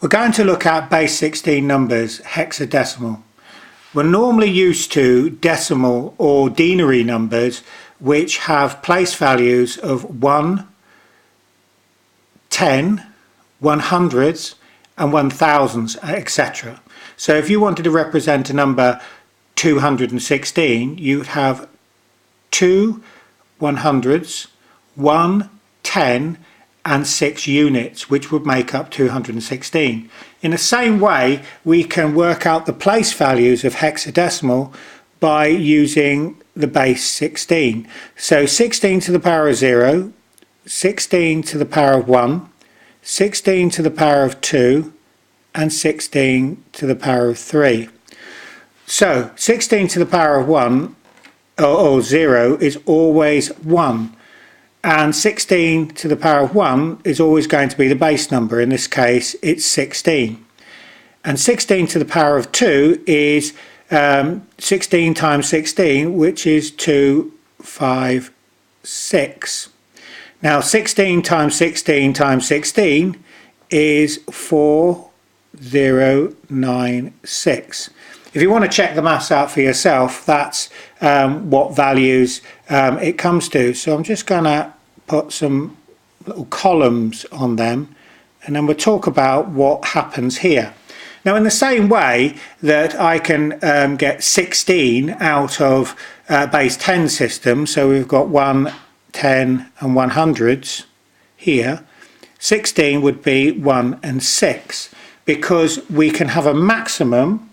We're going to look at base 16 numbers, hexadecimal. We're normally used to decimal or denary numbers which have place values of 1, 10, 100s and 1000s, etc. So if you wanted to represent a number 216, you'd have 2 100s, 1, 10 and 6 units, which would make up 216. In the same way, we can work out the place values of hexadecimal by using the base 16. So 16 to the power of 0, 16 to the power of 1, 16 to the power of 2 and 16 to the power of 3. So 16 to the power of 1 or 0 is always 1. And 16 to the power of 1 is always going to be the base number. In this case, it's 16. And 16 to the power of 2 is 16 times 16, which is 256. Now, 16 times 16 times 16 is 4096. If you want to check the maths out for yourself, that's what values it comes to. So I'm just going to put some little columns on them and then we'll talk about what happens here. Now, in the same way that I can get 16 out of base 10 system, so we've got 1, 10 and 100s here, 16 would be 1 and 6 because we can have a maximum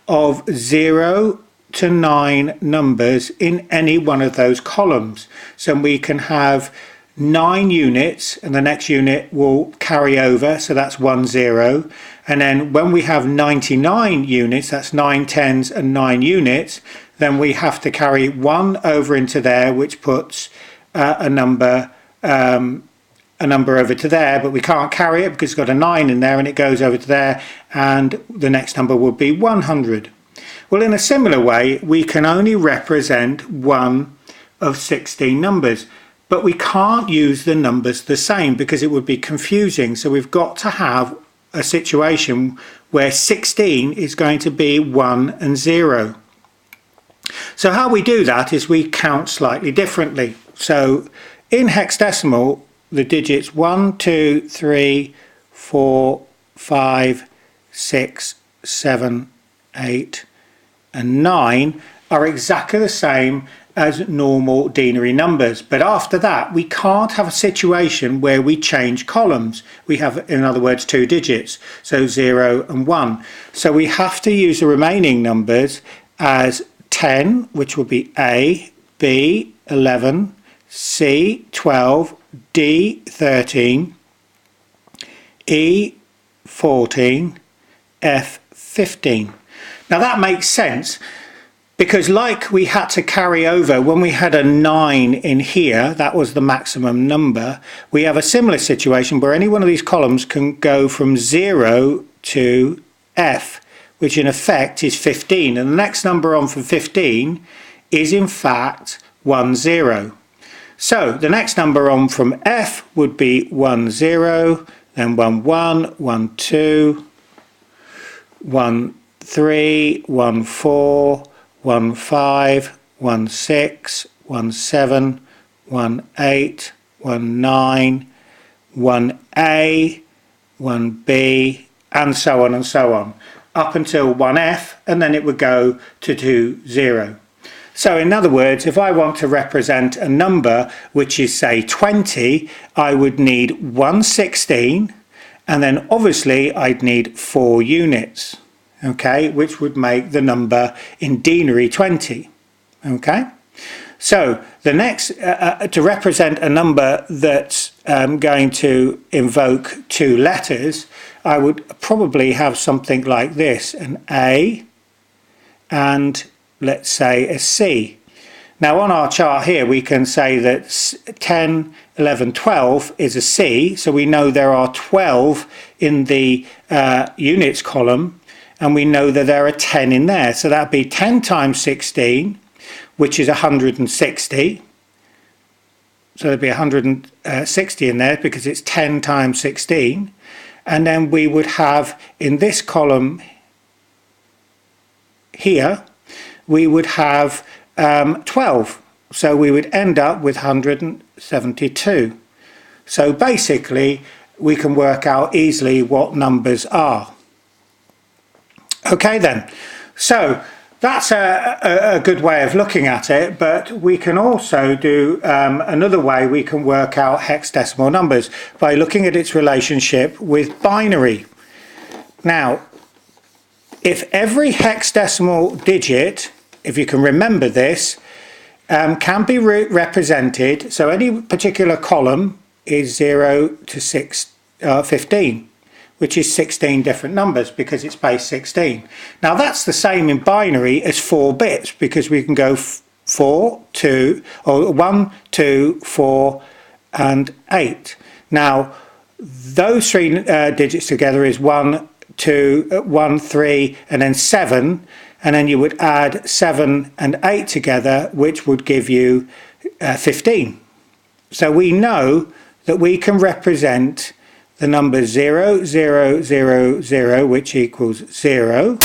of 0 to 9 numbers in any one of those columns. So we can have 9 units and the next unit will carry over, so that's 1 0. And then when we have 99 units, that's 9 tens and 9 units, then we have to carry 1 over into there, which puts a number over to there, but we can't carry it because it's got a 9 in there and it goes over to there, and the next number would be 100. Well, in a similar way, we can only represent one of 16 numbers, but we can't use the numbers the same because it would be confusing. So we've got to have a situation where 16 is going to be 1 and 0. So how we do that is we count slightly differently. So in hexadecimal, the digits 1, 2, 3, 4, 5, 6, 7, 8 and 9 are exactly the same as normal denary numbers, but after that we can't have a situation where we change columns. We have, in other words, 2 digits, so 0 and 1. So we have to use the remaining numbers as 10, which will be A, B 11, C 12, D 13, E 14, F 15. Now that makes sense because like we had to carry over when we had a 9 in here, that was the maximum number, we have a similar situation where any one of these columns can go from 0 to F, which in effect is 15, and the next number on from 15 is in fact 10. So the next number on from F would be 10, then 11, 12, 13, 14, 15, 16, 17, 18, 19, 1A, 1B, and so on, up until 1F, and then it would go to 20. So in other words, if I want to represent a number which is say 20, I would need 116, and then obviously I'd need 4 units. Okay, which would make the number in denary 20. Okay, so the next to represent a number that's going to invoke 2 letters, I would probably have something like this, an A and let's say a C. Now on our chart here we can say that 10, 11, 12 is a C, so we know there are 12 in the units column, and we know that there are 10 in there. So that'd be 10 times 16, which is 160. So there'd be 160 in there because it's 10 times 16. and then we would have in this column here, we would have 12. So we would end up with 172. So basically, we can work out easily what numbers are. Okay then, so that's a good way of looking at it, but we can also do another way. We can work out hexadecimal numbers by looking at its relationship with binary. Now, if every hexadecimal digit, if you can remember this, can be represented, so any particular column is 0 to 15, which is 16 different numbers because it's base 16. Now that's the same in binary as 4 bits, because we can go 4, 2, or 1, 2, 4, and 8. Now those three digits together is 1, 2, 1, 3, and then 7. And then you would add 7 and 8 together, which would give you 15. So we know that we can represent the number 0, 0, 0, 0, which equals 0,